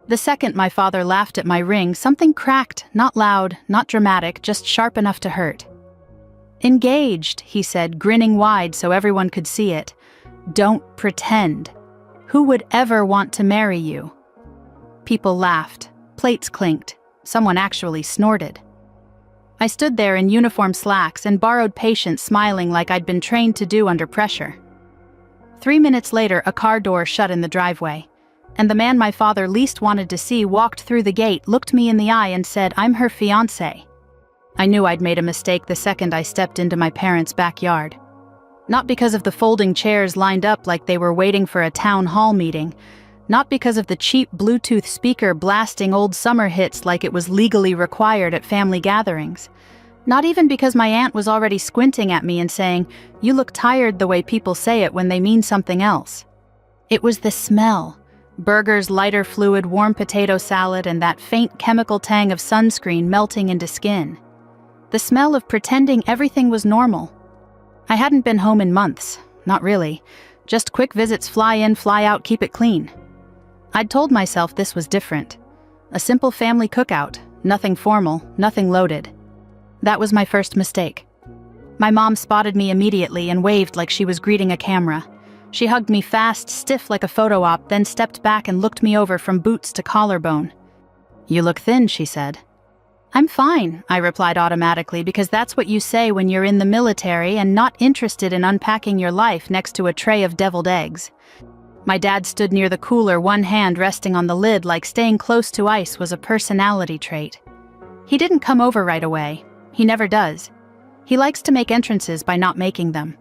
The second my father laughed at my ring, something cracked, not loud, not dramatic, just sharp enough to hurt. "Engaged," he said, grinning wide so everyone could see it. "Don't pretend. Who would ever want to marry you?" People laughed. Plates clinked. Someone actually snorted. I stood there in uniform slacks and borrowed patience, smiling like I'd been trained to do under pressure. 3 minutes later, a car door shut in the driveway, and the man my father least wanted to see walked through the gate, looked me in the eye and said, "I'm her fiancé." I knew I'd made a mistake the second I stepped into my parents' backyard. Not because of the folding chairs lined up like they were waiting for a town hall meeting, not because of the cheap Bluetooth speaker blasting old summer hits like it was legally required at family gatherings. Not even because my aunt was already squinting at me and saying, "You look tired," the way people say it when they mean something else. It was the smell. Burgers, lighter fluid, warm potato salad, and that faint chemical tang of sunscreen melting into skin. The smell of pretending everything was normal. I hadn't been home in months. Not really. Just quick visits, fly in, fly out, keep it clean. I'd told myself this was different. A simple family cookout, nothing formal, nothing loaded. That was my first mistake. My mom spotted me immediately and waved like she was greeting a camera. She hugged me fast, stiff like a photo op, then stepped back and looked me over from boots to collarbone. "You look thin," she said. "I'm fine," I replied automatically, because that's what you say when you're in the military and not interested in unpacking your life next to a tray of deviled eggs. My dad stood near the cooler, one hand resting on the lid like staying close to ice was a personality trait. He didn't come over right away. He never does. He likes to make entrances by not making them.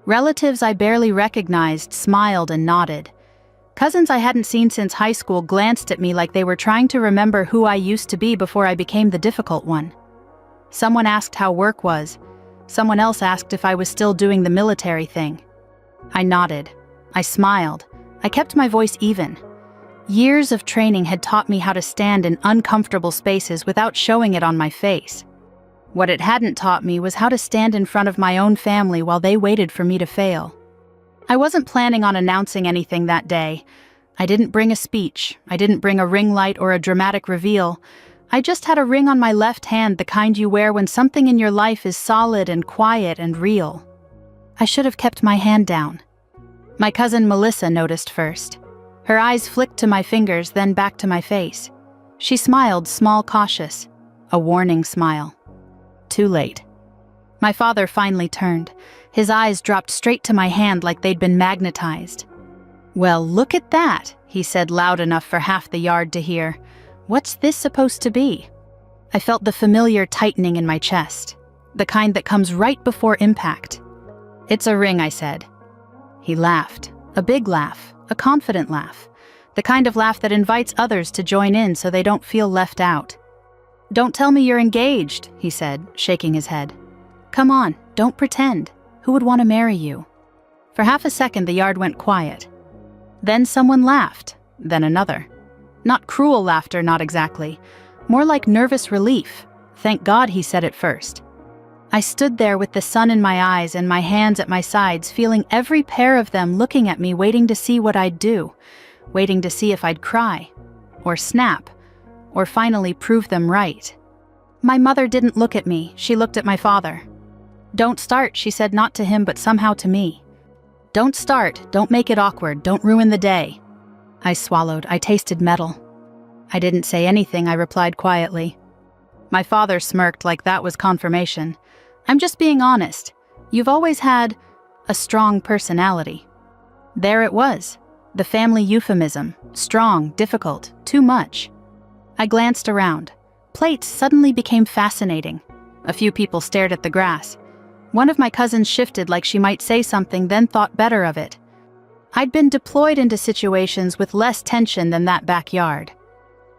Relatives I barely recognized smiled and nodded. Cousins I hadn't seen since high school glanced at me like they were trying to remember who I used to be before I became the difficult one. Someone asked how work was. Someone else asked if I was still doing the military thing. I nodded. I smiled. I kept my voice even. Years of training had taught me how to stand in uncomfortable spaces without showing it on my face. What it hadn't taught me was how to stand in front of my own family while they waited for me to fail. I wasn't planning on announcing anything that day. I didn't bring a speech. I didn't bring a ring light or a dramatic reveal. I just had a ring on my left hand, the kind you wear when something in your life is solid and quiet and real. I should have kept my hand down. My cousin Melissa noticed first. Her eyes flicked to my fingers, then back to my face. She smiled, small, cautious. A warning smile. Too late. My father finally turned. His eyes dropped straight to my hand like they'd been magnetized. "Well, look at that," he said loud enough for half the yard to hear. "What's this supposed to be?" I felt the familiar tightening in my chest, the kind that comes right before impact. "It's a ring," I said. He laughed, a big laugh, a confident laugh, the kind of laugh that invites others to join in so they don't feel left out. "Don't tell me you're engaged," he said, shaking his head. "Come on, don't pretend. Who would want to marry you?" For half a second, the yard went quiet. Then someone laughed, then another. Not cruel laughter, not exactly. More like nervous relief. Thank God he said it first. I stood there with the sun in my eyes and my hands at my sides, feeling every pair of them looking at me, waiting to see what I'd do, waiting to see if I'd cry, or snap, or finally prove them right. My mother didn't look at me, she looked at my father. "Don't start," she said, not to him but somehow to me. "Don't start, don't make it awkward, don't ruin the day." I swallowed, I tasted metal. I didn't say anything, I replied quietly. My father smirked like that was confirmation. "I'm just being honest. You've always had a strong personality." There it was, the family euphemism. Strong, difficult, too much. I glanced around. Plates suddenly became fascinating. A few people stared at the grass. One of my cousins shifted like she might say something, then thought better of it. I'd been deployed into situations with less tension than that backyard.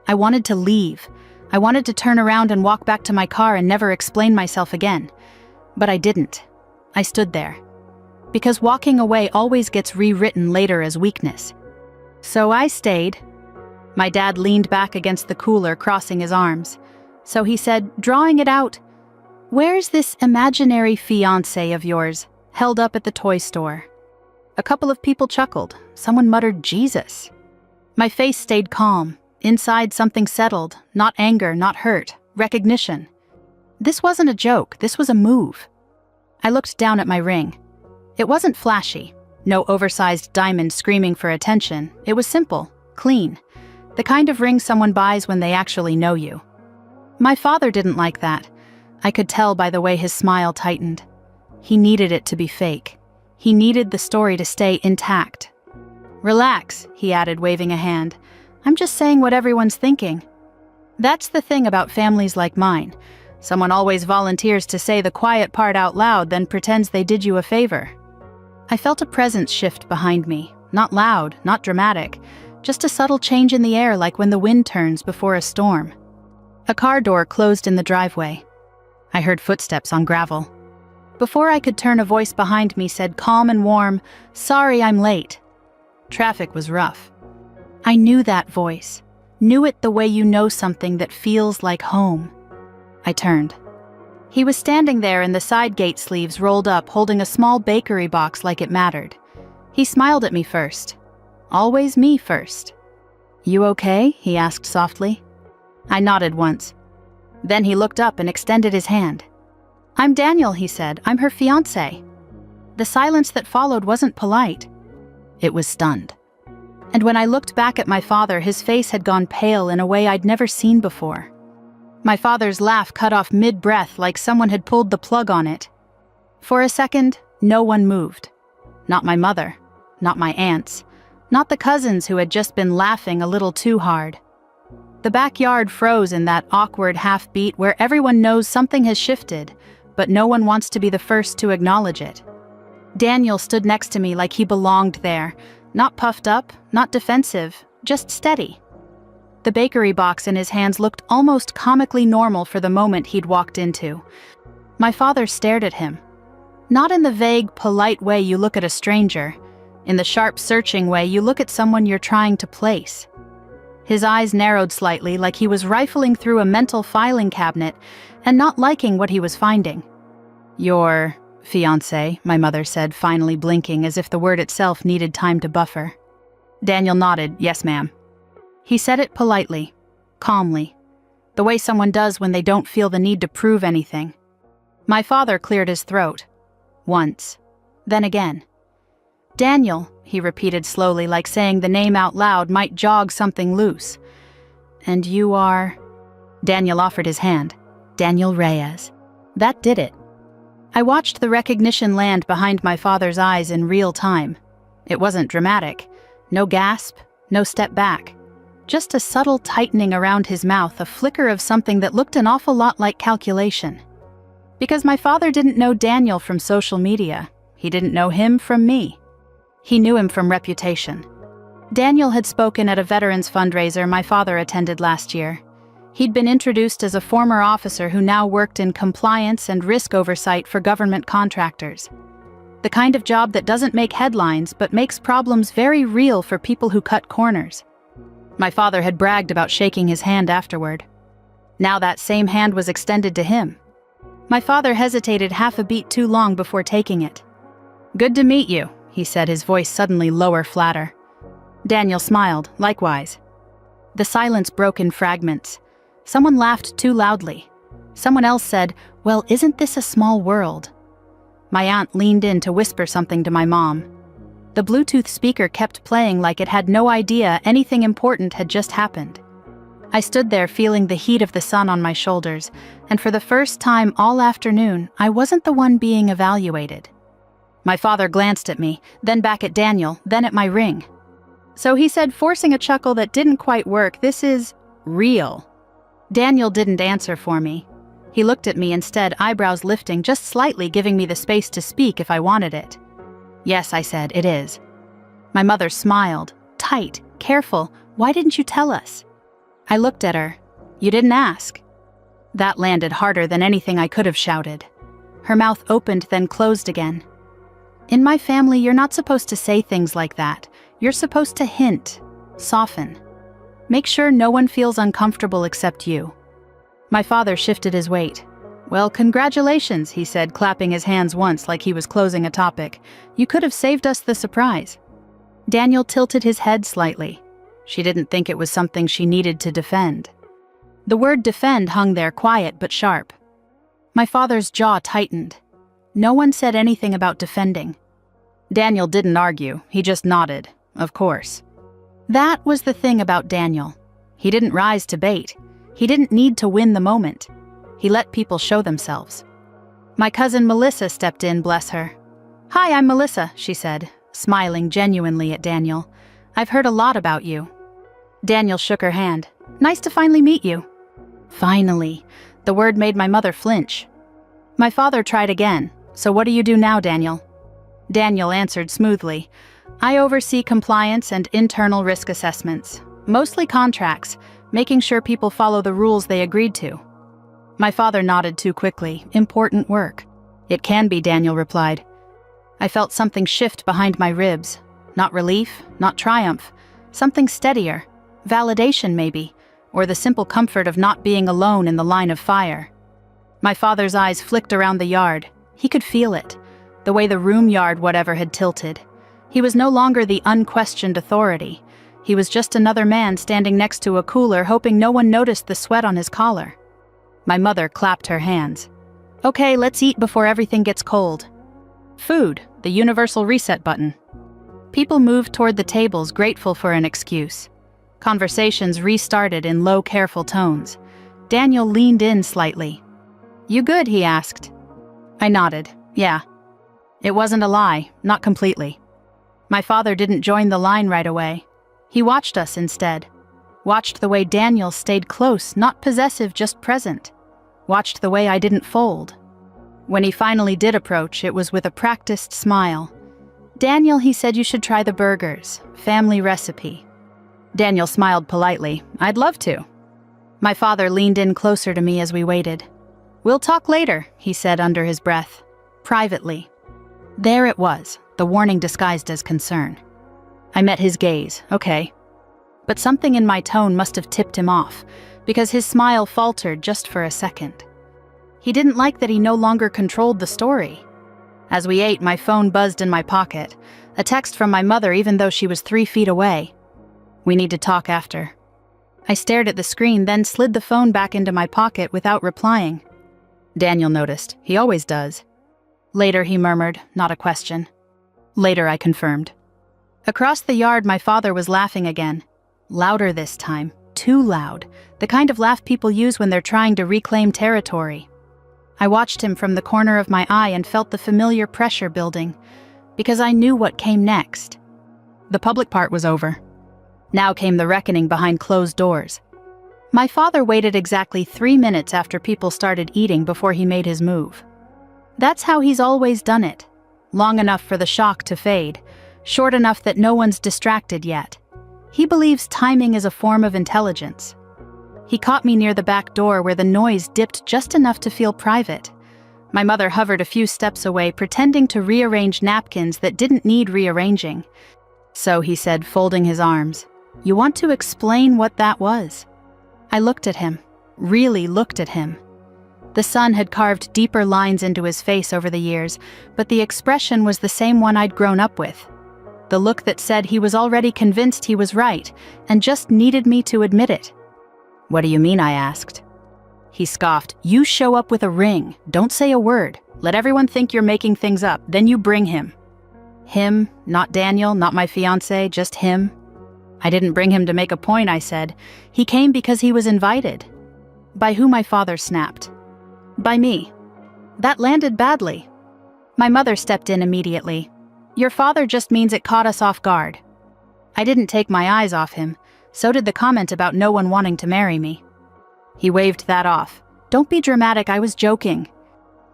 I wanted to leave. I wanted to turn around and walk back to my car and never explain myself again. But I didn't. I stood there. Because walking away always gets rewritten later as weakness. So I stayed. My dad leaned back against the cooler, crossing his arms. So he said, drawing it out, "Where's this imaginary fiancé of yours, held up at the toy store?" A couple of people chuckled. Someone muttered, "Jesus." My face stayed calm. Inside, something settled, not anger, not hurt, recognition. This wasn't a joke, this was a move. I looked down at my ring. It wasn't flashy, no oversized diamond screaming for attention. It was simple, clean, the kind of ring someone buys when they actually know you. My father didn't like that. I could tell by the way his smile tightened. He needed it to be fake. He needed the story to stay intact. "Relax," he added, waving a hand. "I'm just saying what everyone's thinking." That's the thing about families like mine. Someone always volunteers to say the quiet part out loud, then pretends they did you a favor. I felt a presence shift behind me. Not loud, not dramatic, just a subtle change in the air, like when the wind turns before a storm. A car door closed in the driveway. I heard footsteps on gravel. Before I could turn, a voice behind me said, calm and warm, "Sorry I'm late." Traffic was rough. I knew that voice. Knew it the way you know something that feels like home. I turned. He was standing there in the side gate sleeves rolled up, holding a small bakery box like it mattered. He smiled at me first. Always me first. "You okay?" he asked softly. I nodded once. Then he looked up and extended his hand. "I'm Daniel," he said. "I'm her fiancé." The silence that followed wasn't polite. It was stunned. And when I looked back at my father, his face had gone pale in a way I'd never seen before. My father's laugh cut off mid-breath like someone had pulled the plug on it. For a second, no one moved. Not my mother, not my aunts, not the cousins who had just been laughing a little too hard. The backyard froze in that awkward half-beat where everyone knows something has shifted, but no one wants to be the first to acknowledge it. Daniel stood next to me like he belonged there, not puffed up, not defensive, just steady. The bakery box in his hands looked almost comically normal for the moment he'd walked into. My father stared at him. Not in the vague, polite way you look at a stranger, in the sharp, searching way you look at someone you're trying to place. His eyes narrowed slightly, like he was rifling through a mental filing cabinet and not liking what he was finding. "Your fiancé," my mother said, finally blinking as if the word itself needed time to buffer. Daniel nodded, "Yes, ma'am." He said it politely, calmly, the way someone does when they don't feel the need to prove anything. My father cleared his throat. Once. Then again. "Daniel," he repeated slowly, like saying the name out loud might jog something loose. "And you are—" Daniel offered his hand. "Daniel Reyes." That did it. I watched the recognition land behind my father's eyes in real time. It wasn't dramatic. No gasp, no step back. Just a subtle tightening around his mouth, a flicker of something that looked an awful lot like calculation. Because my father didn't know Daniel from social media. He didn't know him from me. He knew him from reputation. Daniel had spoken at a veterans fundraiser my father attended last year. He'd been introduced as a former officer who now worked in compliance and risk oversight for government contractors. The kind of job that doesn't make headlines but makes problems very real for people who cut corners. My father had bragged about shaking his hand afterward. Now that same hand was extended to him. My father hesitated half a beat too long before taking it. "Good to meet you," he said, his voice suddenly lower, flatter. Daniel smiled, likewise. The silence broke in fragments. Someone laughed too loudly. Someone else said, "Well, isn't this a small world?" My aunt leaned in to whisper something to my mom. The Bluetooth speaker kept playing like it had no idea anything important had just happened. I stood there feeling the heat of the sun on my shoulders, and for the first time all afternoon, I wasn't the one being evaluated. My father glanced at me, then back at Daniel, then at my ring. So he said, forcing a chuckle that didn't quite work, "This is real." Daniel didn't answer for me. He looked at me instead, eyebrows lifting just slightly, giving me the space to speak if I wanted it. "Yes," I said, "it is." My mother smiled, tight, careful. "Why didn't you tell us?" I looked at her. "You didn't ask." That landed harder than anything I could have shouted. Her mouth opened, then closed again. "In my family, you're not supposed to say things like that. You're supposed to hint, soften. Make sure no one feels uncomfortable except you." My father shifted his weight. "Well, congratulations," he said, clapping his hands once like he was closing a topic. "You could have saved us the surprise." Daniel tilted his head slightly. She didn't think it was something she needed to defend. The word defend hung there quiet but sharp. My father's jaw tightened. No one said anything about defending. Daniel didn't argue, he just nodded. Of course. That was the thing about Daniel. He didn't rise to bait. He didn't need to win the moment. He let people show themselves. My cousin Melissa stepped in, bless her. "Hi, I'm Melissa," she said, smiling genuinely at Daniel. "I've heard a lot about you." Daniel shook her hand. "Nice to finally meet you." Finally. The word made my mother flinch. My father tried again. "So what do you do now, Daniel?" Daniel answered smoothly. "I oversee compliance and internal risk assessments, mostly contracts, making sure people follow the rules they agreed to." My father nodded too quickly. "Important work." "It can be," Daniel replied. I felt something shift behind my ribs. Not relief, not triumph. Something steadier. Validation, maybe. Or the simple comfort of not being alone in the line of fire. My father's eyes flicked around the yard. He could feel it. The way the room yard whatever had tilted. He was no longer the unquestioned authority. He was just another man standing next to a cooler, hoping no one noticed the sweat on his collar. My mother clapped her hands. "Okay, let's eat before everything gets cold." Food, the universal reset button. People moved toward the tables, grateful for an excuse. Conversations restarted in low, careful tones. Daniel leaned in slightly. "You good?" he asked. I nodded. "Yeah." It wasn't a lie, not completely. My father didn't join the line right away. He watched us instead. Watched the way Daniel stayed close, not possessive, just present. Watched the way I didn't fold. When he finally did approach, it was with a practiced smile. "Daniel," he said, "you should try the burgers. Family recipe." Daniel smiled politely. "I'd love to." My father leaned in closer to me as we waited. "We'll talk later," he said under his breath. Privately. There it was, the warning disguised as concern. I met his gaze. Okay. But something in my tone must have tipped him off, because his smile faltered just for a second. He didn't like that he no longer controlled the story. As we ate, my phone buzzed in my pocket. A text from my mother, even though she was 3 feet away. "We need to talk after." I stared at the screen, then slid the phone back into my pocket without replying. Daniel noticed. He always does. "Later," he murmured, not a question. "Later," I confirmed. Across the yard, my father was laughing again. Louder this time. Too loud. The kind of laugh people use when they're trying to reclaim territory. I watched him from the corner of my eye and felt the familiar pressure building, because I knew what came next. The public part was over. Now came the reckoning behind closed doors. My father waited exactly 3 minutes after people started eating before he made his move. That's how he's always done it. Long enough for the shock to fade, short enough that no one's distracted yet. He believes timing is a form of intelligence. He caught me near the back door where the noise dipped just enough to feel private. My mother hovered a few steps away, pretending to rearrange napkins that didn't need rearranging. "So," he said, folding his arms, "you want to explain what that was?" I looked at him, really looked at him. The sun had carved deeper lines into his face over the years, but the expression was the same one I'd grown up with. The look that said he was already convinced he was right, and just needed me to admit it. "What do you mean?" I asked. He scoffed. "You show up with a ring. Don't say a word. Let everyone think you're making things up. Then you bring him." Him, not Daniel, not my fiancé, just him. "I didn't bring him to make a point," I said. "He came because he was invited." By who? My father snapped. "By me." That landed badly. My mother stepped in immediately. "Your father just means it caught us off guard." I didn't take my eyes off him. So did the comment about no one wanting to marry me. He waved that off. "Don't be dramatic, I was joking."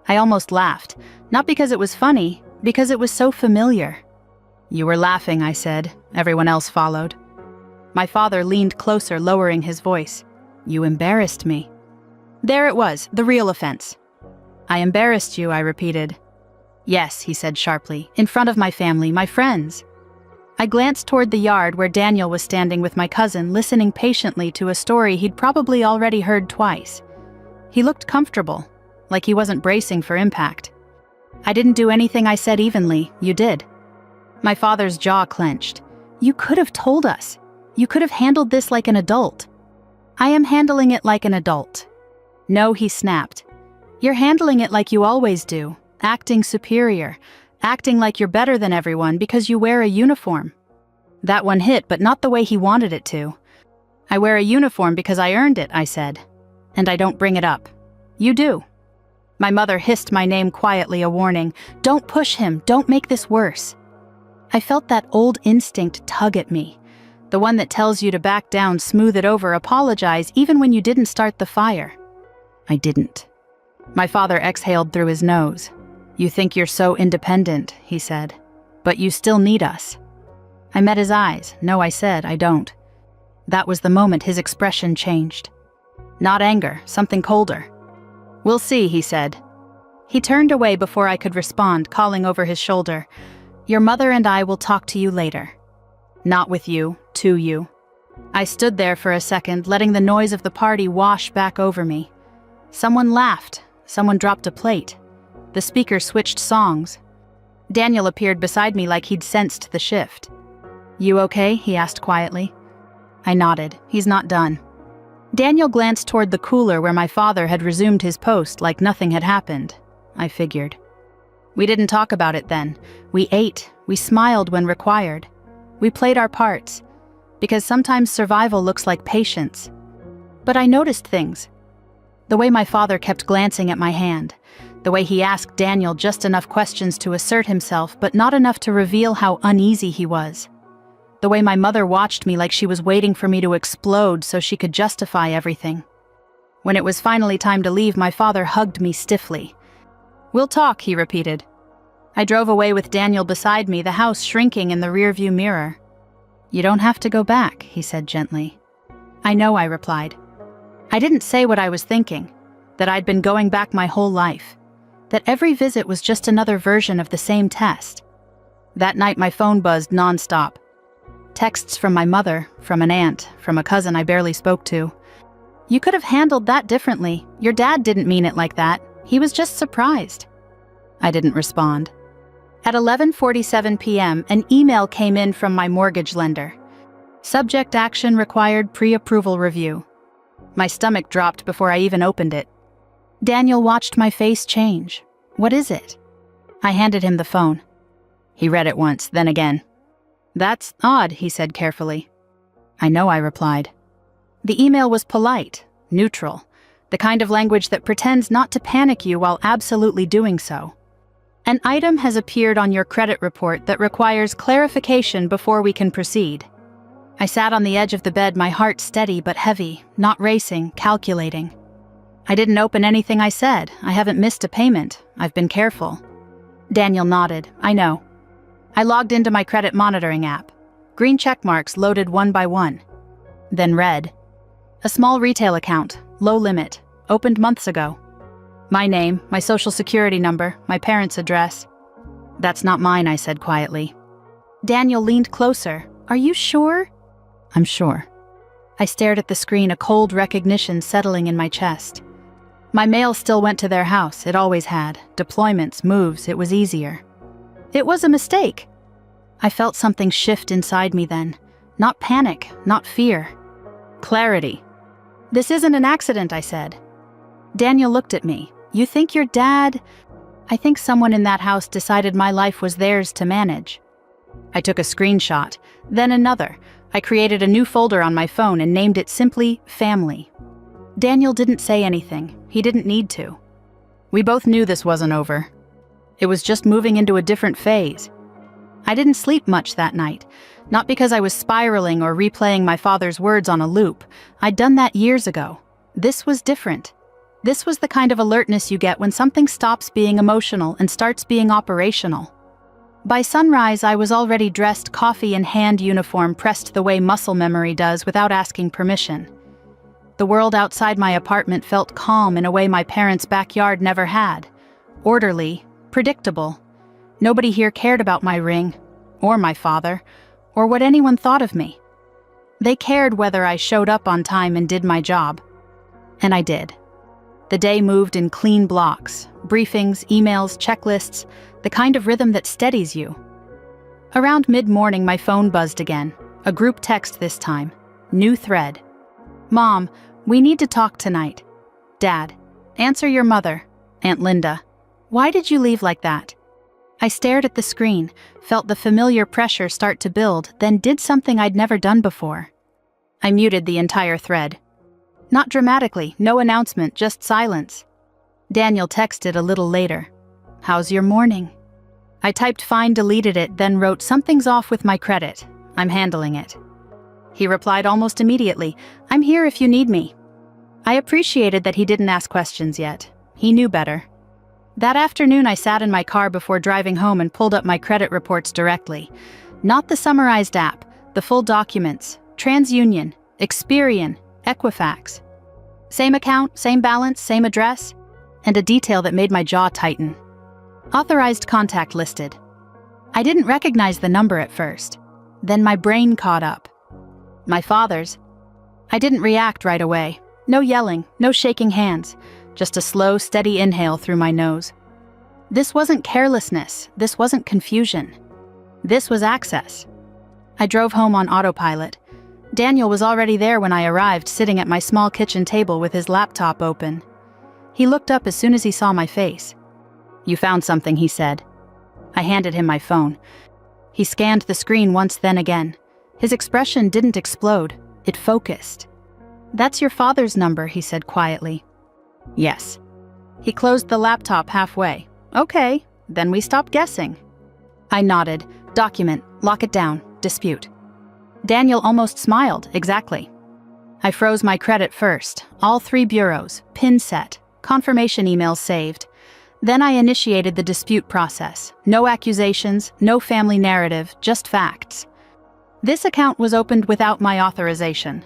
I almost laughed, not because it was funny, because it was so familiar. "You were laughing," I said. Everyone else followed. My father leaned closer, lowering his voice. "You embarrassed me." There it was, the real offense. "I embarrassed you," I repeated. "Yes," he said sharply, "in front of my family, my friends." I glanced toward the yard where Daniel was standing with my cousin, listening patiently to a story he'd probably already heard twice. He looked comfortable, like he wasn't bracing for impact. "I didn't do anything," I said evenly. "You did." My father's jaw clenched. "You could have told us." You could have handled this like an adult." "I am handling it like an adult." "No," he snapped. "You're handling it like you always do, acting superior, acting like you're better than everyone because you wear a uniform." That one hit, but not the way he wanted it to. "I wear a uniform because I earned it," I said. "And I don't bring it up. You do." My mother hissed my name quietly, a warning. "Don't push him, don't make this worse." I felt that old instinct tug at me, the one that tells you to back down, smooth it over, apologize even when you didn't start the fire. I didn't. My father exhaled through his nose. "You think you're so independent," he said, "but you still need us." I met his eyes. "No," I said, "I don't." That was the moment his expression changed. Not anger, something colder. "We'll see," he said. He turned away before I could respond, calling over his shoulder, "Your mother and I will talk to you later." "Not with you, to you." I stood there for a second, letting the noise of the party wash back over me. Someone laughed. Someone dropped a plate. The speaker switched songs. Daniel appeared beside me like he'd sensed the shift. "You okay?" he asked quietly. I nodded. "He's not done." Daniel glanced toward the cooler where my father had resumed his post like nothing had happened. I figured. We didn't talk about it then. We ate. We smiled when required. We played our parts. Because sometimes survival looks like patience. But I noticed things. The way my father kept glancing at my hand. The way he asked Daniel just enough questions to assert himself, but not enough to reveal how uneasy he was. The way my mother watched me like she was waiting for me to explode so she could justify everything. When it was finally time to leave, my father hugged me stiffly. "We'll talk," he repeated. I drove away with Daniel beside me, the house shrinking in the rearview mirror. "You don't have to go back," he said gently. "I know," I replied. I didn't say what I was thinking, that I'd been going back my whole life, that every visit was just another version of the same test. That night my phone buzzed nonstop. Texts from my mother, from an aunt, from a cousin I barely spoke to. "You could have handled that differently. Your dad didn't mean it like that. He was just surprised." I didn't respond. At 11:47 p.m., an email came in from my mortgage lender. Subject action required pre-approval review. My stomach dropped before I even opened it. Daniel watched my face change. "What is it?" I handed him the phone. He read it once, then again. "That's odd," he said carefully. "I know," I replied. The email was polite, neutral, the kind of language that pretends not to panic you while absolutely doing so. "An item has appeared on your credit report that requires clarification before we can proceed." I sat on the edge of the bed, my heart steady but heavy, not racing, calculating. "I didn't open anything," I said. "I haven't missed a payment. I've been careful." Daniel nodded. "I know." I logged into my credit monitoring app. Green check marks loaded one by one. Then red. "A small retail account, low limit, opened months ago." My name, my social security number, my parents' address. "That's not mine," I said quietly. Daniel leaned closer. "Are you sure?" "I'm sure." I stared at the screen, a cold recognition settling in my chest. My mail still went to their house, it always had. Deployments, moves, it was easier. It was a mistake. I felt something shift inside me then. Not panic, not fear. Clarity. "This isn't an accident," I said. Daniel looked at me. "You think your dad—" "I think someone in that house decided my life was theirs to manage." I took a screenshot, then another. I created a new folder on my phone and named it simply Family. Daniel didn't say anything. He didn't need to. We both knew this wasn't over. It was just moving into a different phase. I didn't sleep much that night, not because I was spiraling or replaying my father's words on a loop. I'd done that years ago. This was different. This was the kind of alertness you get when something stops being emotional and starts being operational. By sunrise, I was already dressed, coffee in hand, uniform pressed the way muscle memory does without asking permission. The world outside my apartment felt calm in a way my parents' backyard never had. Orderly, predictable. Nobody here cared about my ring, or my father, or what anyone thought of me. They cared whether I showed up on time and did my job. And I did. The day moved in clean blocks, briefings, emails, checklists, the kind of rhythm that steadies you. Around mid-morning, my phone buzzed again. A group text this time. New thread. Mom, we need to talk tonight. Dad, answer your mother. Aunt Linda, why did you leave like that? I stared at the screen, felt the familiar pressure start to build, then did something I'd never done before. I muted the entire thread. Not dramatically, no announcement, just silence. Daniel texted a little later. How's your morning? I typed fine, deleted it, then wrote something's off with my credit. I'm handling it. He replied almost immediately, I'm here if you need me. I appreciated that he didn't ask questions yet. He knew better. That afternoon I sat in my car before driving home and pulled up my credit reports directly. Not the summarized app, the full documents, TransUnion, Experian, Equifax. Same account, same balance, same address, and a detail that made my jaw tighten. Authorized contact listed. I didn't recognize the number at first. Then my brain caught up. My father's. I didn't react right away. No yelling, no shaking hands. Just a slow, steady inhale through my nose. This wasn't carelessness. This wasn't confusion. This was access. I drove home on autopilot. Daniel was already there when I arrived, sitting at my small kitchen table with his laptop open. He looked up as soon as he saw my face. You found something, he said. I handed him my phone. He scanned the screen once, then again. His expression didn't explode. It focused. That's your father's number, he said quietly. Yes. He closed the laptop halfway. Okay, then we stopped guessing. I nodded. Document, lock it down, dispute. Daniel almost smiled, exactly. I froze my credit first, all 3 bureaus, PIN set, confirmation emails saved. Then I initiated the dispute process. No accusations, no family narrative, just facts. This account was opened without my authorization.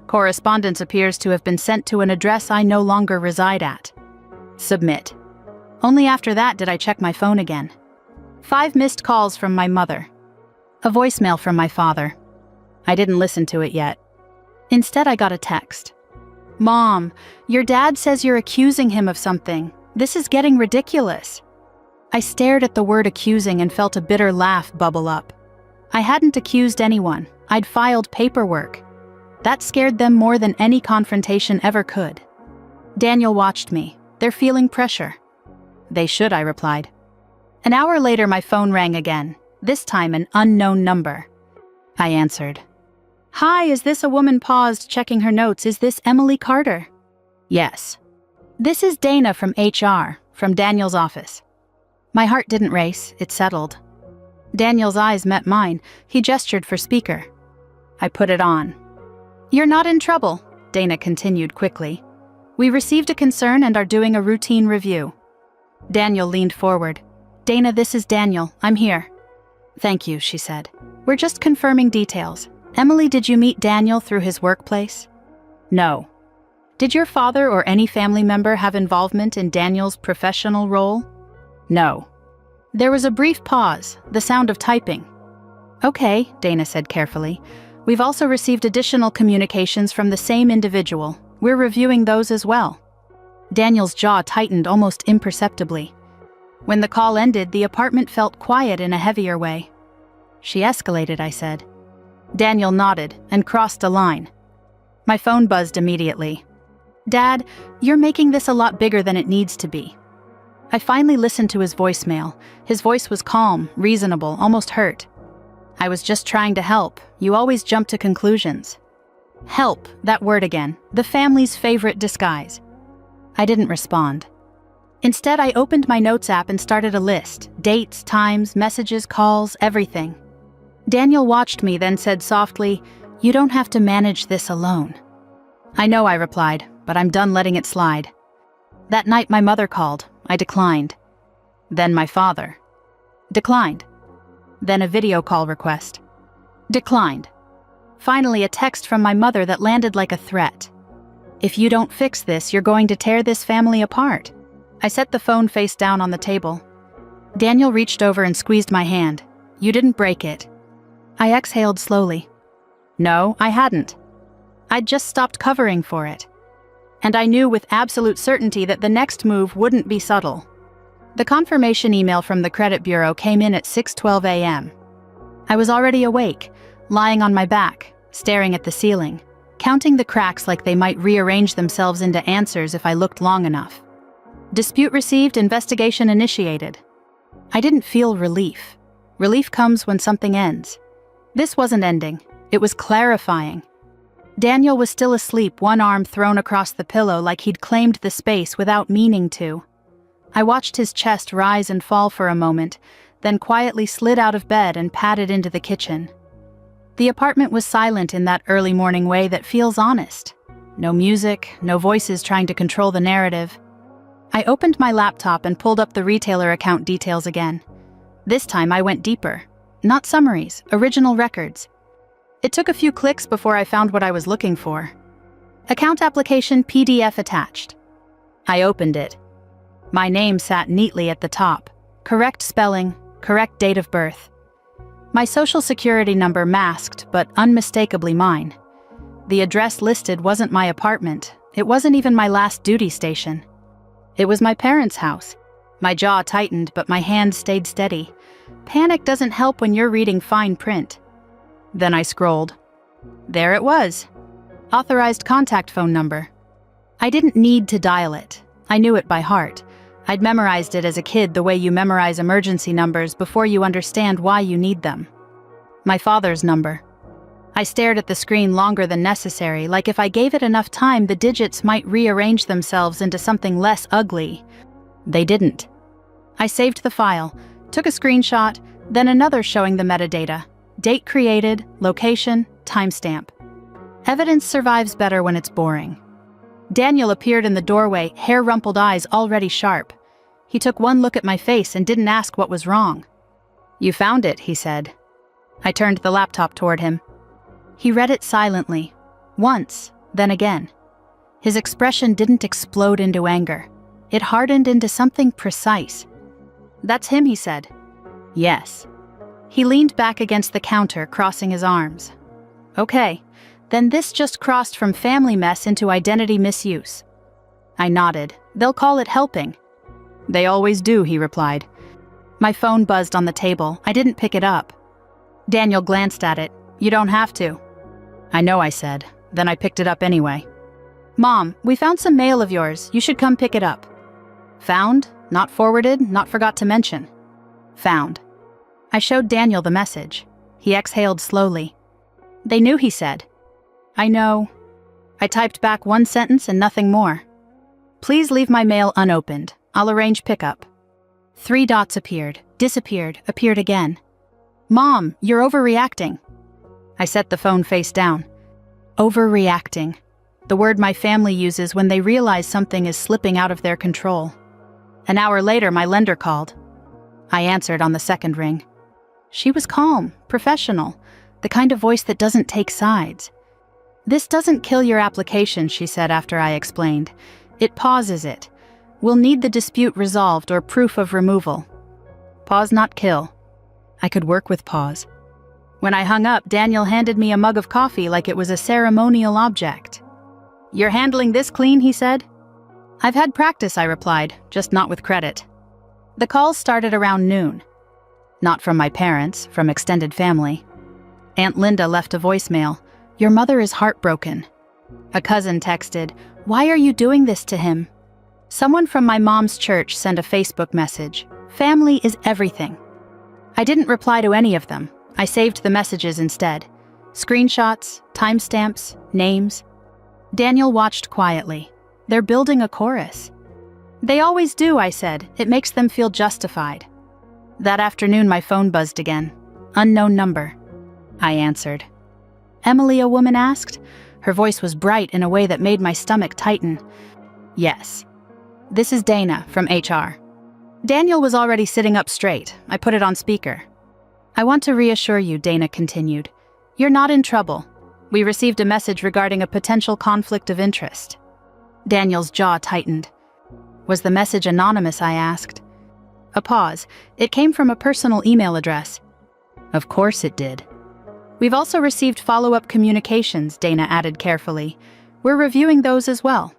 Correspondence appears to have been sent to an address I no longer reside at. Submit. Only after that did I check my phone again. 5 missed calls from my mother. A voicemail from my father. I didn't listen to it yet. Instead, I got a text. Mom, your dad says you're accusing him of something. This is getting ridiculous. I stared at the word accusing and felt a bitter laugh bubble up. I hadn't accused anyone. I'd filed paperwork. That scared them more than any confrontation ever could. Daniel watched me. They're feeling pressure. They should, I replied. An hour later, my phone rang again, this time an unknown number. I answered. Hi, is this a woman? Paused, checking her notes. Is this Emily Carter? Yes. This is Dana from HR, from Daniel's office. My heart didn't race, it settled. Daniel's eyes met mine. He gestured for speaker. I put it on. You're not in trouble, Dana continued quickly. We received a concern and are doing a routine review. Daniel leaned forward. Dana, this is Daniel. I'm here. Thank you, she said. We're just confirming details. Emily, did you meet Daniel through his workplace? No. Did your father or any family member have involvement in Daniel's professional role? No. There was a brief pause, the sound of typing. Okay, Dana said carefully. We've also received additional communications from the same individual. We're reviewing those as well. Daniel's jaw tightened almost imperceptibly. When the call ended, the apartment felt quiet in a heavier way. She escalated, I said. Daniel nodded and crossed a line. My phone buzzed immediately. Dad, you're making this a lot bigger than it needs to be. I finally listened to his voicemail. His voice was calm, reasonable, almost hurt. I was just trying to help. You always jump to conclusions. Help, that word again, the family's favorite disguise. I didn't respond. Instead, I opened my notes app and started a list. Dates, times, messages, calls, everything. Daniel watched me, then said softly, You don't have to manage this alone. I know, I replied, but I'm done letting it slide. That night my mother called. I declined. Then my father. Declined. Then a video call request. Declined. Finally, a text from my mother that landed like a threat. If you don't fix this, you're going to tear this family apart. I set the phone face down on the table. Daniel reached over and squeezed my hand. You didn't break it. I exhaled slowly. No, I hadn't. I'd just stopped covering for it. And I knew with absolute certainty that the next move wouldn't be subtle. The confirmation email from the credit bureau came in at 6:12 a.m. I was already awake. lying on my back, staring at the ceiling, counting the cracks like they might rearrange themselves into answers if I looked long enough. Dispute received, investigation initiated. I didn't feel relief. Relief comes when something ends. This wasn't ending. It was clarifying. Daniel was still asleep, one arm thrown across the pillow like he'd claimed the space without meaning to. I watched his chest rise and fall for a moment, then quietly slid out of bed and padded into the kitchen. The apartment was silent in that early morning way that feels honest. No music, no voices trying to control the narrative. I opened my laptop and pulled up the retailer account details again. This time I went deeper. Not summaries, original records. It took a few clicks before I found what I was looking for. Account application PDF attached. I opened it. My name sat neatly at the top. Correct spelling, correct date of birth. My social security number masked, but unmistakably mine. The address listed wasn't my apartment. It wasn't even my last duty station. It was my parents' house. My jaw tightened, but my hand stayed steady. Panic doesn't help when you're reading fine print. Then I scrolled. There it was. Authorized contact phone number. I didn't need to dial it. I knew it by heart. I'd memorized it as a kid the way you memorize emergency numbers before you understand why you need them. My father's number. I stared at the screen longer than necessary, like if I gave it enough time the digits might rearrange themselves into something less ugly. They didn't. I saved the file, took a screenshot, then another showing the metadata. Date created, location, timestamp. Evidence survives better when it's boring. Daniel appeared in the doorway, hair-rumpled eyes already sharp. He took one look at my face and didn't ask what was wrong. "You found it," he said. I turned the laptop toward him. He read it silently, once, then again. His expression didn't explode into anger. It hardened into something precise. "That's him," he said. "Yes." He leaned back against the counter, crossing his arms. "Okay, then this just crossed from family mess into identity misuse." I nodded. "They'll call it helping." "They always do," he replied. My phone buzzed on the table. I didn't pick it up. Daniel glanced at it. "You don't have to." "I know," I said. Then I picked it up anyway. "Mom, we found some mail of yours. You should come pick it up." Found? Not forwarded? Not forgot to mention? Found. I showed Daniel the message. He exhaled slowly. "They knew," he said. "I know." I typed back one sentence and nothing more. "Please leave my mail unopened. I'll arrange pickup." 3 dots appeared, disappeared, appeared again. "Mom, you're overreacting." I set the phone face down. Overreacting. The word my family uses when they realize something is slipping out of their control. An hour later, my lender called. I answered on the second ring. She was calm, professional, the kind of voice that doesn't take sides. "This doesn't kill your application," she said after I explained. "It pauses it. We'll need the dispute resolved or proof of removal." Pause, not kill. I could work with pause. When I hung up, Daniel handed me a mug of coffee like it was a ceremonial object. "You're handling this clean," he said. "I've had practice," I replied, "just not with credit." The calls started around noon. Not from my parents, from extended family. Aunt Linda left a voicemail. "Your mother is heartbroken." A cousin texted, "Why are you doing this to him?" Someone from my mom's church sent a Facebook message. "Family is everything." I didn't reply to any of them. I saved the messages instead. Screenshots, timestamps, names. Daniel watched quietly. "They're building a chorus." "They always do," I said. "It makes them feel justified." That afternoon my phone buzzed again. Unknown number. I answered. "Emily?" a woman asked. Her voice was bright in a way that made my stomach tighten. "Yes." "This is Dana from HR." Daniel was already sitting up straight. I put it on speaker. "I want to reassure you," Dana continued. "You're not in trouble. We received a message regarding a potential conflict of interest." Daniel's jaw tightened. "Was the message anonymous?" I asked. A pause. "It came from a personal email address." "Of course it did." "We've also received follow-up communications," Dana added carefully. "We're reviewing those as well."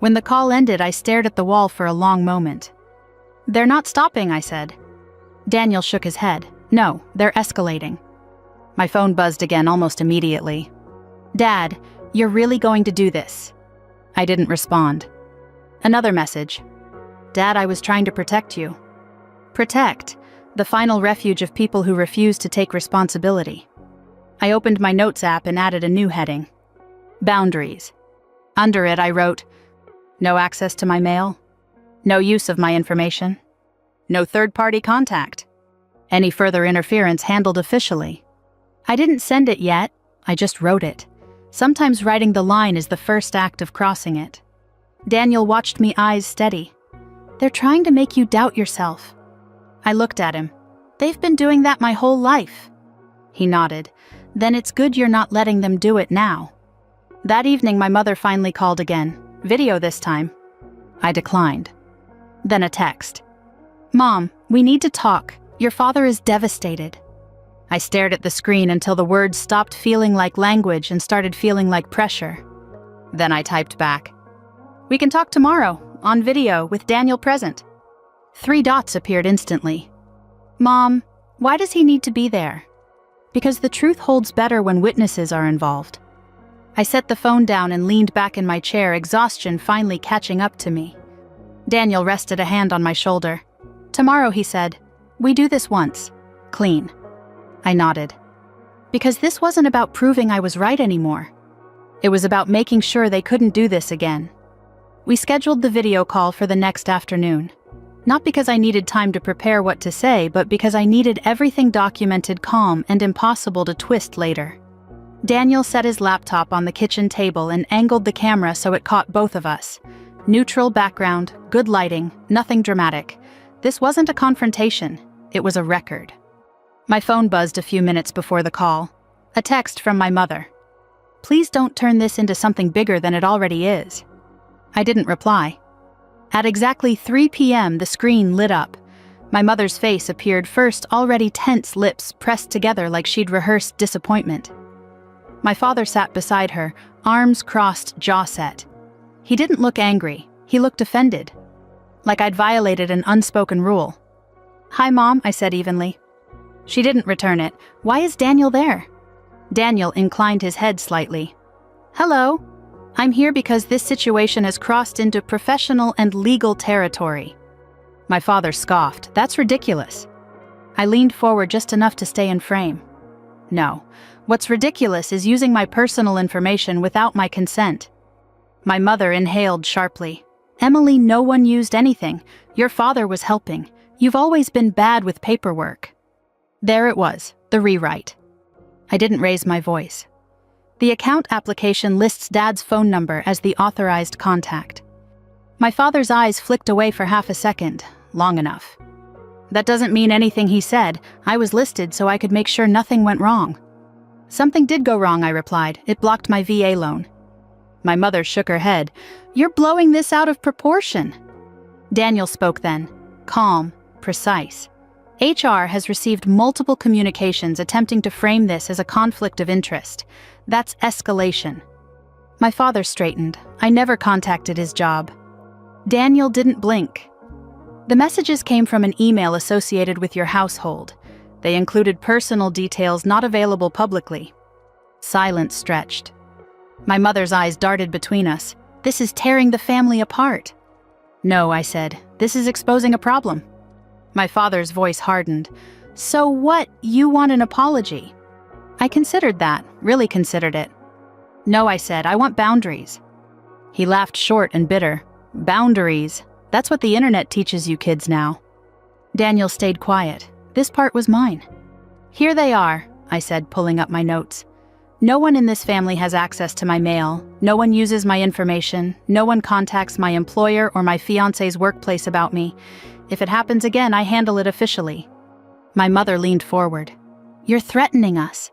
When the call ended, I stared at the wall for a long moment. "They're not stopping," I said. Daniel shook his head. "No, they're escalating." My phone buzzed again almost immediately. "Dad, you're really going to do this?" I didn't respond. Another message. "Dad, I was trying to protect you." Protect, the final refuge of people who refuse to take responsibility. I opened my notes app and added a new heading. Boundaries. Under it, I wrote, "No access to my mail. No use of my information. No third-party contact. Any further interference handled officially." I didn't send it yet, I just wrote it. Sometimes writing the line is the first act of crossing it. Daniel watched me, eyes steady. "They're trying to make you doubt yourself." I looked at him. "They've been doing that my whole life." He nodded. "Then it's good you're not letting them do it now." That evening, my mother finally called again. Video this time. I declined. Then a text. "Mom, we need to talk. Your father is devastated." I stared at the screen until the words stopped feeling like language and started feeling like pressure. Then I typed back, "We can talk tomorrow, on video, with Daniel present." 3 dots appeared instantly. "Mom, why does he need to be there?" "Because the truth holds better when witnesses are involved." I set the phone down and leaned back in my chair, exhaustion finally catching up to me. Daniel rested a hand on my shoulder. "Tomorrow," he said. "We do this once. Clean." I nodded. Because this wasn't about proving I was right anymore. It was about making sure they couldn't do this again. We scheduled the video call for the next afternoon. Not because I needed time to prepare what to say, but because I needed everything documented, calm, and impossible to twist later. Daniel set his laptop on the kitchen table and angled the camera so it caught both of us. Neutral background, good lighting, nothing dramatic. This wasn't a confrontation, it was a record. My phone buzzed a few minutes before the call. A text from my mother. "Please don't turn this into something bigger than it already is." I didn't reply. At exactly 3 p.m., the screen lit up. My mother's face appeared first, already tense, lips pressed together like she'd rehearsed disappointment. My father sat beside her, arms crossed, jaw set. He didn't look angry, he looked offended. Like I'd violated an unspoken rule. "Hi, Mom," I said evenly. She didn't return it. "Why is Daniel there?" Daniel inclined his head slightly. "Hello. I'm here because this situation has crossed into professional and legal territory." My father scoffed. "That's ridiculous." I leaned forward just enough to stay in frame. "No. What's ridiculous is using my personal information without my consent." My mother inhaled sharply. "Emily, no one used anything. Your father was helping. You've always been bad with paperwork." There it was, the rewrite. I didn't raise my voice. The account application lists Dad's phone number as the authorized contact. My father's eyes flicked away for half a second, long enough. "That doesn't mean anything," he said. "I was listed so I could make sure nothing went wrong." "Something did go wrong," I replied. "It blocked my VA loan." My mother shook her head. "You're blowing this out of proportion." Daniel spoke then, calm, precise. "HR has received multiple communications attempting to frame this as a conflict of interest. That's escalation." My father straightened. I never contacted his job. Daniel didn't blink. "The messages came from an email associated with your household. They included personal details not available publicly." Silence stretched. My mother's eyes darted between us. "This is tearing the family apart." "No," I said. "This is exposing a problem." My father's voice hardened. "So what? You want an apology?" I considered that, really considered it. "No," I said. "I want boundaries." He laughed short and bitter. "Boundaries? That's what the internet teaches you kids now." Daniel stayed quiet. This part was mine. "Here they are," I said, pulling up my notes. "No one in this family has access to my mail. No one uses my information. No one contacts my employer or my fiancé's workplace about me. If it happens again, I handle it officially." My mother leaned forward. "You're threatening us."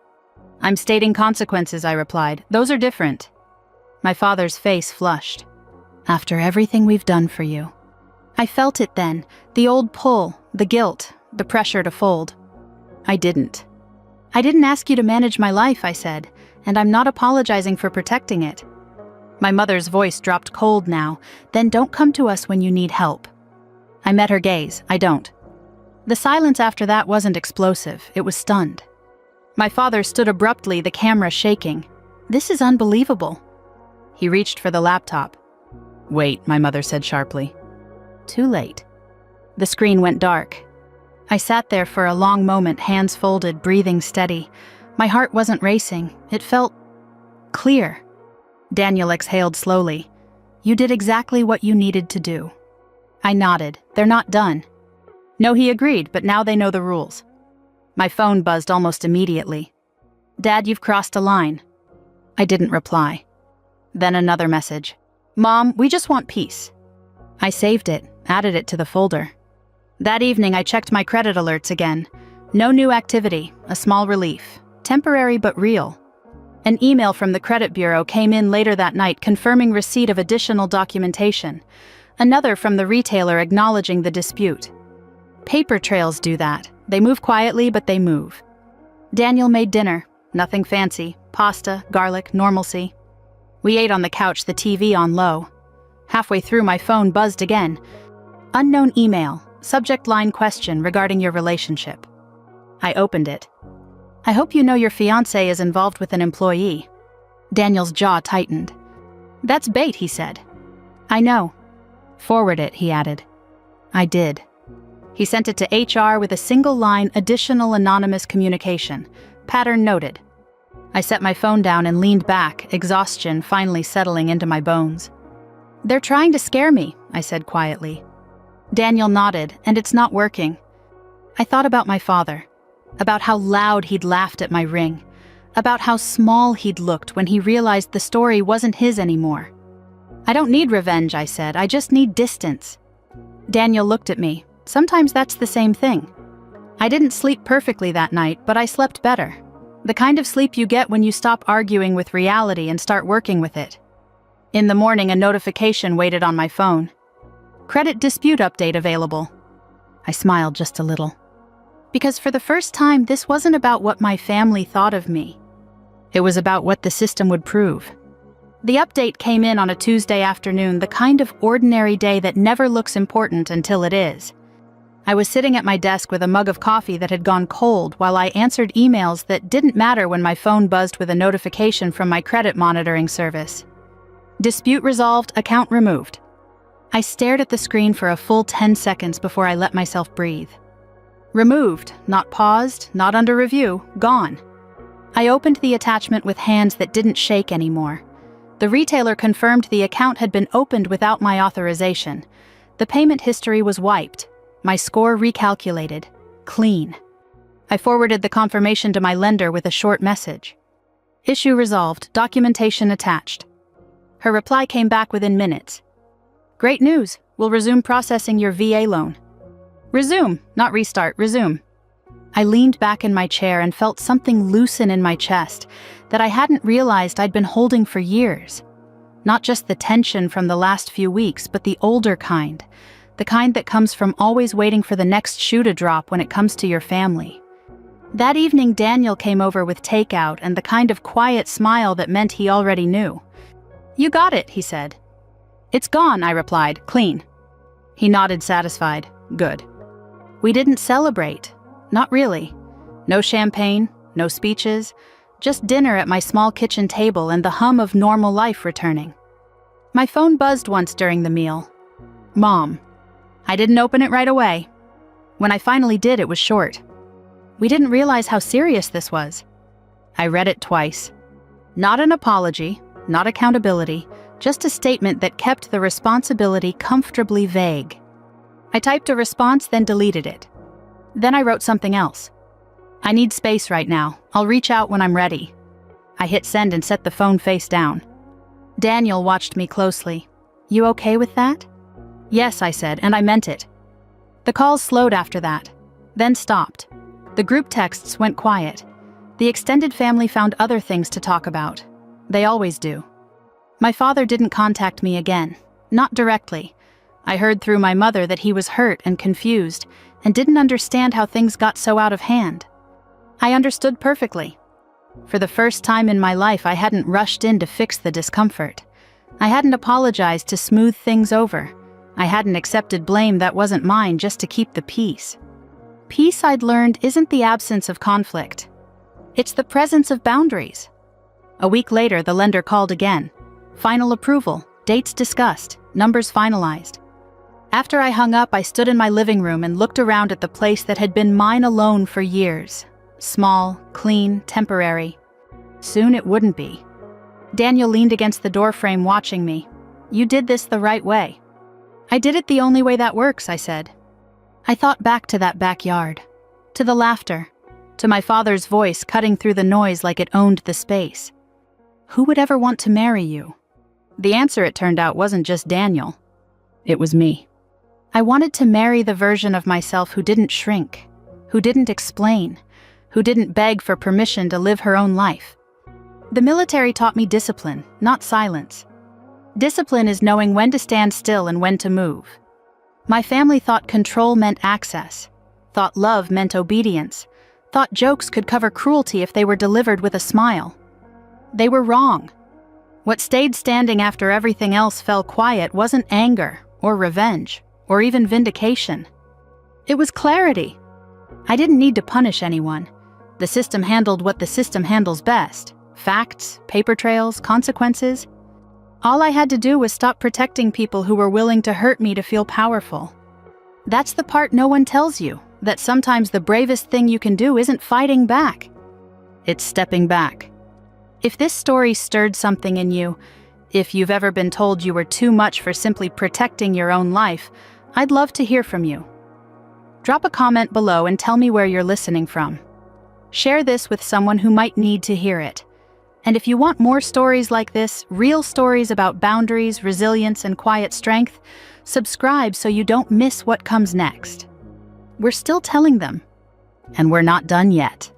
"I'm stating consequences," I replied. "Those are different." My father's face flushed. "After everything we've done for you." I felt it then, the old pull, the guilt, the pressure to fold. I didn't. "I didn't ask you to manage my life," I said, "and I'm not apologizing for protecting it." My mother's voice dropped cold now. "Then don't come to us when you need help." I met her gaze. "I don't." The silence after that wasn't explosive, it was stunned. My father stood abruptly, the camera shaking. "This is unbelievable." He reached for the laptop. "Wait," my mother said sharply. Too late. The screen went dark. I sat there for a long moment, hands folded, breathing steady. My heart wasn't racing. It felt clear. Daniel exhaled slowly. "You did exactly what you needed to do." I nodded. "They're not done." "No," he agreed, "but now they know the rules." My phone buzzed almost immediately. "Dad, you've crossed a line." I didn't reply. Then another message. "Mom, we just want peace." I saved it, added it to the folder. That evening, I checked my credit alerts again. No new activity, a small relief. Temporary but real. An email from the credit bureau came in later that night confirming receipt of additional documentation. Another from the retailer acknowledging the dispute. Paper trails do that. They move quietly, but they move. Daniel made dinner. Nothing fancy. Pasta, garlic, normalcy. We ate on the couch, the TV on low. Halfway through, my phone buzzed again. Unknown email. Subject line question regarding your relationship. I opened it. "I hope you know your fiancé is involved with an employee." Daniel's jaw tightened. "That's bait," he said. "I know." "Forward it," he added. I did. He sent it to HR with a single line, additional anonymous communication. Pattern noted. I set my phone down and leaned back, exhaustion finally settling into my bones. "They're trying to scare me," I said quietly. Daniel nodded, "and it's not working." I thought about my father, about how loud he'd laughed at my ring, about how small he'd looked when he realized the story wasn't his anymore. "I don't need revenge," I said, "I just need distance." Daniel looked at me. Sometimes that's the same thing. I didn't sleep perfectly that night, but I slept better. The kind of sleep you get when you stop arguing with reality and start working with it. In the morning, a notification waited on my phone. "Credit dispute update available." I smiled just a little. Because for the first time, this wasn't about what my family thought of me. It was about what the system would prove. The update came in on a Tuesday afternoon, the kind of ordinary day that never looks important until it is. I was sitting at my desk with a mug of coffee that had gone cold while I answered emails that didn't matter when my phone buzzed with a notification from my credit monitoring service. Dispute resolved, account removed. I stared at the screen for a full 10 seconds before I let myself breathe. Removed, not paused, not under review, gone. I opened the attachment with hands that didn't shake anymore. The retailer confirmed the account had been opened without my authorization. The payment history was wiped. My score recalculated. Clean. I forwarded the confirmation to my lender with a short message. Issue resolved, documentation attached. Her reply came back within minutes. "Great news. We'll resume processing your VA loan." Resume, not restart, resume. I leaned back in my chair and felt something loosen in my chest that I hadn't realized I'd been holding for years. Not just the tension from the last few weeks, but the older kind. The kind that comes from always waiting for the next shoe to drop when it comes to your family. That evening, Daniel came over with takeout and the kind of quiet smile that meant he already knew. "You got it," he said. "It's gone," I replied, "clean." He nodded, satisfied. Good. We didn't celebrate. Not really. No champagne, no speeches, just dinner at my small kitchen table and the hum of normal life returning. My phone buzzed once during the meal. Mom. I didn't open it right away. When I finally did, it was short. We didn't realize how serious this was. I read it twice. Not an apology, not accountability, just a statement that kept the responsibility comfortably vague. I typed a response, then deleted it. Then I wrote something else. "I need space right now. I'll reach out when I'm ready." I hit send and set the phone face down. Daniel watched me closely. "You okay with that?" "Yes," I said, and I meant it. The calls slowed after that, then stopped. The group texts went quiet. The extended family found other things to talk about. They always do. My father didn't contact me again. Not directly. I heard through my mother that he was hurt and confused and didn't understand how things got so out of hand. I understood perfectly. For the first time in my life, I hadn't rushed in to fix the discomfort. I hadn't apologized to smooth things over. I hadn't accepted blame that wasn't mine just to keep the peace. Peace, I'd learned, isn't the absence of conflict. It's the presence of boundaries. A week later, the lender called again. Final approval, dates discussed, numbers finalized. After I hung up, I stood in my living room and looked around at the place that had been mine alone for years. Small, clean, temporary. Soon it wouldn't be. Daniel leaned against the doorframe watching me. "You did this the right way." "I did it the only way that works," I said. I thought back to that backyard, to the laughter, to my father's voice cutting through the noise like it owned the space. Who would ever want to marry you? The answer, it turned out, wasn't just Daniel. It was me. I wanted to marry the version of myself who didn't shrink, who didn't explain, who didn't beg for permission to live her own life. The military taught me discipline, not silence. Discipline is knowing when to stand still and when to move. My family thought control meant access, thought love meant obedience, thought jokes could cover cruelty if they were delivered with a smile. They were wrong. What stayed standing after everything else fell quiet wasn't anger or revenge or even vindication. It was clarity. I didn't need to punish anyone. The system handled what the system handles best: facts, paper trails, consequences. All I had to do was stop protecting people who were willing to hurt me to feel powerful. That's the part no one tells you, that sometimes the bravest thing you can do isn't fighting back. It's stepping back. If this story stirred something in you, if you've ever been told you were too much for simply protecting your own life, I'd love to hear from you. Drop a comment below and tell me where you're listening from. Share this with someone who might need to hear it. And if you want more stories like this, real stories about boundaries, resilience, and quiet strength, subscribe so you don't miss what comes next. We're still telling them, and we're not done yet.